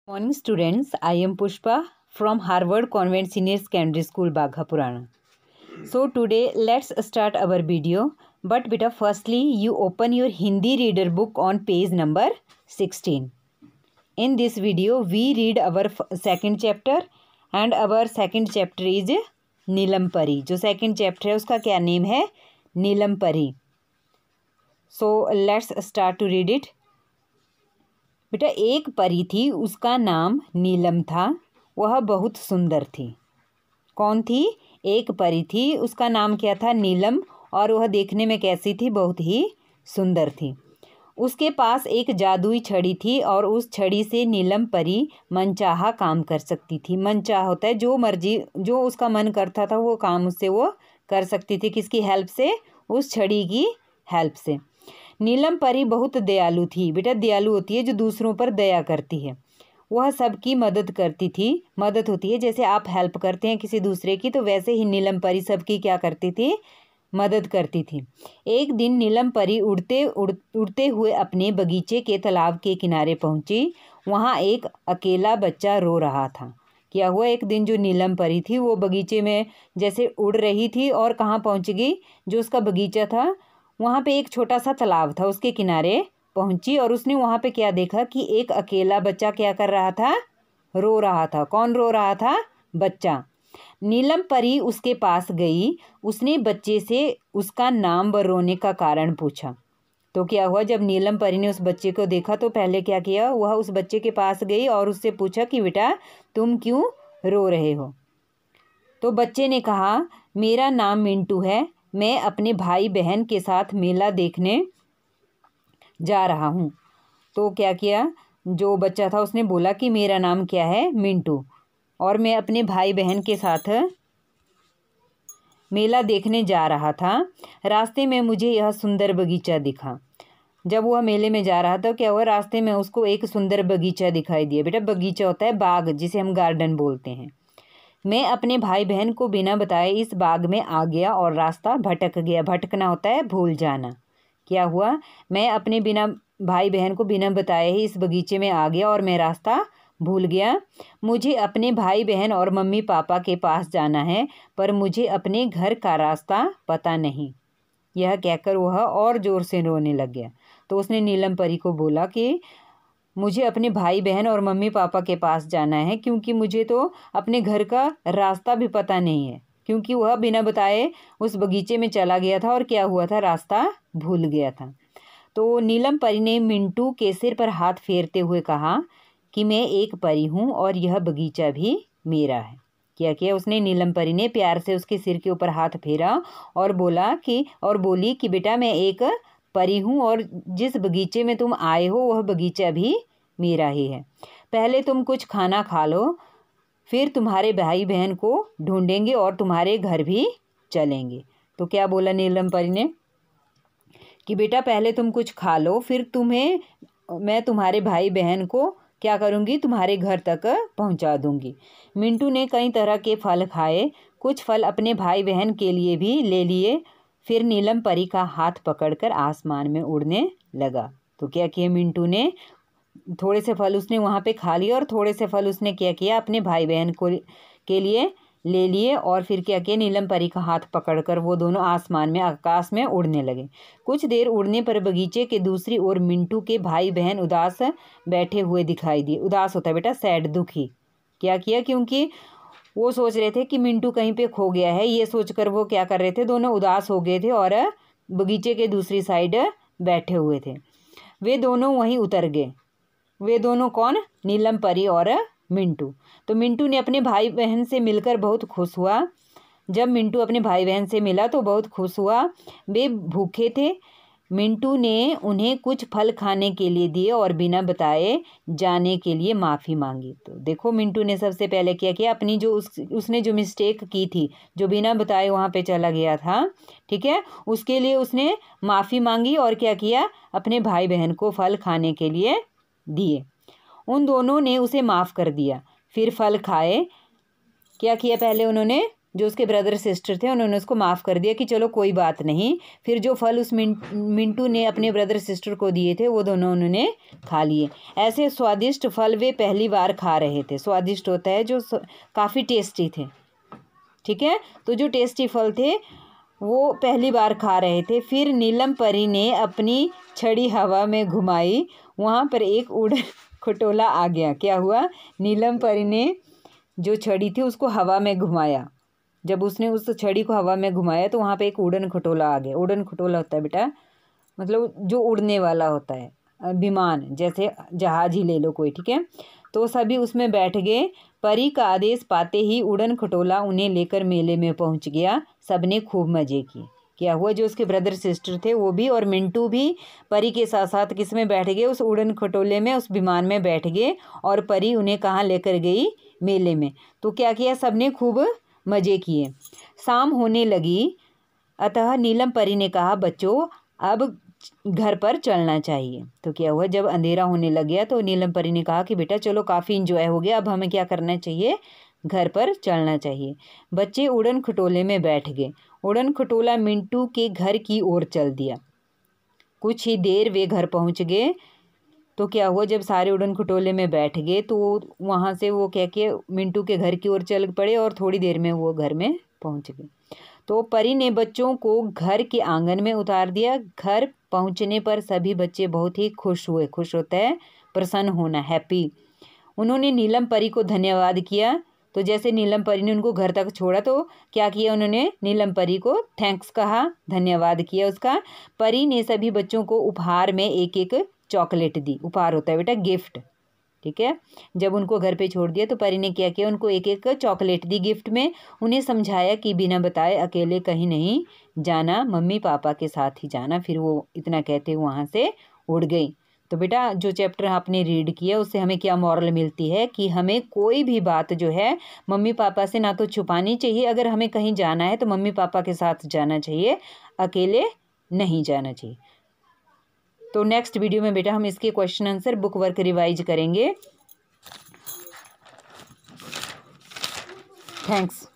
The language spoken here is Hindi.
Morning students, I am Pushpa from Harvard Convent Senior Secondary School, Bagha Purana. So today let's start our video. But beta, firstly you open your Hindi reader book on page number 16. In this video we read our second chapter and our second chapter is नीलम परी. जो second chapter है उसका क्या name है? नीलम परी. So let's start to read it. बेटा एक परी थी, उसका नाम नीलम था, वह बहुत सुंदर थी. कौन थी? एक परी थी, उसका नाम क्या था? नीलम. और वह देखने में कैसी थी? बहुत ही सुंदर थी. उसके पास एक जादुई छड़ी थी और उस छड़ी से नीलम परी मनचाहा काम कर सकती थी. मनचाहा होता है जो मर्जी, जो उसका मन करता था वो काम उससे वो कर सकती थी. किसकी हेल्प से? उस छड़ी की हेल्प से. नीलम परी बहुत दयालु थी. बेटा दयालु होती है जो दूसरों पर दया करती है. वह सबकी मदद करती थी. मदद होती है जैसे आप हेल्प करते हैं किसी दूसरे की, तो वैसे ही नीलम परी सबकी क्या करती थी? मदद करती थी. एक दिन नीलम परी उड़ते हुए अपने बगीचे के तालाब के किनारे पहुंची. वहां एक अकेला बच्चा रो रहा था. क्या हुआ? एक दिन जो नीलम परी थी वो बगीचे में जैसे उड़ रही थी और कहाँ पहुंच गई? जो उसका बगीचा था वहाँ पे एक छोटा सा तालाब था, उसके किनारे पहुंची और उसने वहाँ पे क्या देखा कि एक अकेला बच्चा क्या कर रहा था? रो रहा था. कौन रो रहा था? बच्चा. नीलम परी उसके पास गई. उसने बच्चे से उसका नाम व रोने का कारण पूछा. तो क्या हुआ? जब नीलम परी ने उस बच्चे को देखा तो पहले क्या किया? वह उस बच्चे के पास गई और उससे पूछा कि बेटा तुम क्यों रो रहे हो? तो बच्चे ने कहा मेरा नाम मिंटू है, मैं अपने भाई बहन के साथ मेला देखने जा रहा हूँ. तो क्या किया? जो बच्चा था उसने बोला कि मेरा नाम क्या है? मिंटू, और मैं अपने भाई बहन के साथ मेला देखने जा रहा था. रास्ते में मुझे यह सुंदर बगीचा दिखा. जब वह मेले में जा रहा था क्या हुआ? रास्ते में उसको एक सुंदर बगीचा दिखाई दिया. बेटा बगीचा होता है बाग, जिसे हम गार्डन बोलते हैं. मैं अपने भाई बहन को बिना बताए इस बाग में आ गया और रास्ता भटक गया. भटकना होता है भूल जाना. क्या हुआ? मैं अपने भाई बहन को बिना बताए ही इस बगीचे में आ गया और मैं रास्ता भूल गया. मुझे अपने भाई बहन और मम्मी पापा के पास जाना है, पर मुझे अपने घर का रास्ता पता नहीं. यह कहकर वह और ज़ोर से रोने लग गया. तो उसने नीलम परी को बोला कि मुझे अपने भाई बहन और मम्मी पापा के पास जाना है, क्योंकि मुझे तो अपने घर का रास्ता भी पता नहीं है. क्योंकि वह बिना बताए उस बगीचे में चला गया था और क्या हुआ था? रास्ता भूल गया था. तो नीलम परी ने मिंटू के सिर पर हाथ फेरते हुए कहा कि मैं एक परी हूँ और यह बगीचा भी मेरा है. क्या किया उसने? नीलम परी ने प्यार से उसके सिर के ऊपर हाथ फेरा और बोली कि बेटा मैं एक परी हूँ और जिस बगीचे में तुम आए हो वह बगीचा भी मेरा ही है. पहले तुम कुछ खाना खा लो, फिर तुम्हारे भाई बहन को ढूंढेंगे और तुम्हारे घर भी चलेंगे. तो क्या बोला नीलम परी ने कि बेटा पहले तुम कुछ खा लो, फिर मैं तुम्हारे भाई बहन को क्या करूँगी? तुम्हारे घर तक पहुँचा दूँगी. मिंटू ने कई तरह के फल खाए. कुछ फल अपने भाई बहन के लिए भी ले लिए. फिर नीलम परी का हाथ पकड़कर आसमान में उड़ने लगा. तो क्या किया मिंटू ने? थोड़े से फल उसने वहाँ पे खा लिए और थोड़े से फल उसने क्या किया? अपने भाई बहन के लिए ले लिए. और फिर क्या किया? नीलम परी का हाथ पकड़कर वो दोनों आसमान में, आकाश में उड़ने लगे. कुछ देर उड़ने पर बगीचे के दूसरी ओर मिंटू के भाई बहन उदास बैठे हुए दिखाई दिए. उदास होता है बेटा सैड, दुखी. क्या किया? क्योंकि वो सोच रहे थे कि मिंटू कहीं पे खो गया है. ये सोचकर वो क्या कर रहे थे? दोनों उदास हो गए थे और बगीचे के दूसरी साइड बैठे हुए थे. वे दोनों वहीं उतर गए. वे दोनों कौन? नीलम परी और मिंटू. तो मिंटू ने अपने भाई बहन से मिलकर बहुत खुश हुआ. जब मिंटू अपने भाई बहन से मिला तो बहुत खुश हुआ. वे भूखे थे. मिंटू ने उन्हें कुछ फल खाने के लिए दिए और बिना बताए जाने के लिए माफ़ी मांगी. तो देखो मिंटू ने सबसे पहले क्या किया? अपनी जो उसने जो मिस्टेक की थी, जो बिना बताए वहाँ पे चला गया था, ठीक है, उसके लिए उसने माफ़ी मांगी और क्या किया? अपने भाई बहन को फल खाने के लिए दिए. उन दोनों ने उसे माफ़ कर दिया. फिर फल खाए. क्या किया? पहले उन्होंने जो उसके ब्रदर सिस्टर थे उन्होंने उसको माफ़ कर दिया कि चलो कोई बात नहीं। फिर जो फल उस मिंटू ने अपने ब्रदर सिस्टर को दिए थे वो दोनों उन्होंने खा लिए। ऐसे स्वादिष्ट फल वे पहली बार खा रहे थे। स्वादिष्ट होता है जो काफ़ी टेस्टी थे, ठीक है। तो जो टेस्टी फल थे वो पहली बार खा रहे थे। फिर नीलम परी ने अपनी छड़ी हवा में घुमाई, वहाँ पर एक उड़न खटोला आ गया। क्या हुआ? नीलम परी ने जो छड़ी थी उसको हवा में घुमाया। जब उसने उस छड़ी को हवा में घुमाया तो वहाँ पे एक उड़न खटोला आ गया। उड़न खटोला होता है बेटा मतलब जो उड़ने वाला होता है, विमान, जैसे जहाज ही ले लो कोई, ठीक है। तो सभी उसमें बैठ गए। परी का आदेश पाते ही उड़न खटोला उन्हें लेकर मेले में पहुंच गया। सबने खूब मज़े किए। क्या हुआ? जो उसके ब्रदर सिस्टर थे वो भी और मिंटू भी परी के साथ साथ किस में बैठ गए? उस उड़न खटोले में, उस विमान में बैठ गए। और परी उन्हें कहाँ लेकर गई? मेले में। तो क्या किया? सबने खूब मज़े किए। शाम होने लगी, अतः नीलम परी ने कहा, बच्चों अब घर पर चलना चाहिए। तो क्या हुआ? जब अंधेरा होने लग गया तो नीलम परी ने कहा कि बेटा चलो काफ़ी इंजॉय हो गया, अब हमें क्या करना चाहिए? घर पर चलना चाहिए। बच्चे उड़न खटोले में बैठ गए। उड़न खटोला मिंटू के घर की ओर चल दिया। कुछ ही देर वे घर पहुंच गए। तो क्या हुआ? जब सारे उड़न खटोले में बैठ गए तो वहाँ से वो कह के मिंटू के घर की ओर चल पड़े और थोड़ी देर में वो घर में पहुंच गए। तो परी ने बच्चों को घर के आंगन में उतार दिया। घर पहुंचने पर सभी बच्चे बहुत ही खुश हुए। खुश होता है प्रसन्न होना, हैप्पी। उन्होंने नीलम परी को धन्यवाद किया। तो जैसे नीलम परी ने उनको घर तक छोड़ा तो क्या किया उन्होंने? नीलम परी को थैंक्स कहा, धन्यवाद किया उसका। परी ने सभी बच्चों को उपहार में एक एक चॉकलेट दी। उपहार होता है बेटा गिफ्ट, ठीक है। जब उनको घर पे छोड़ दिया तो परी ने क्या किया? उनको एक एक चॉकलेट दी गिफ्ट में। उन्हें समझाया कि बिना बताए अकेले कहीं नहीं जाना, मम्मी पापा के साथ ही जाना। फिर वो इतना कहते हुए वहाँ से उड़ गई। तो बेटा जो चैप्टर आपने रीड किया उससे हमें क्या मॉरल मिलती है कि हमें कोई भी बात जो है मम्मी पापा से ना तो छुपानी चाहिए, अगर हमें कहीं जाना है तो मम्मी पापा के साथ जाना चाहिए, अकेले नहीं जाना चाहिए। तो नेक्स्ट वीडियो में बेटा हम इसके question answer book work revise करेंगे। थैंक्स।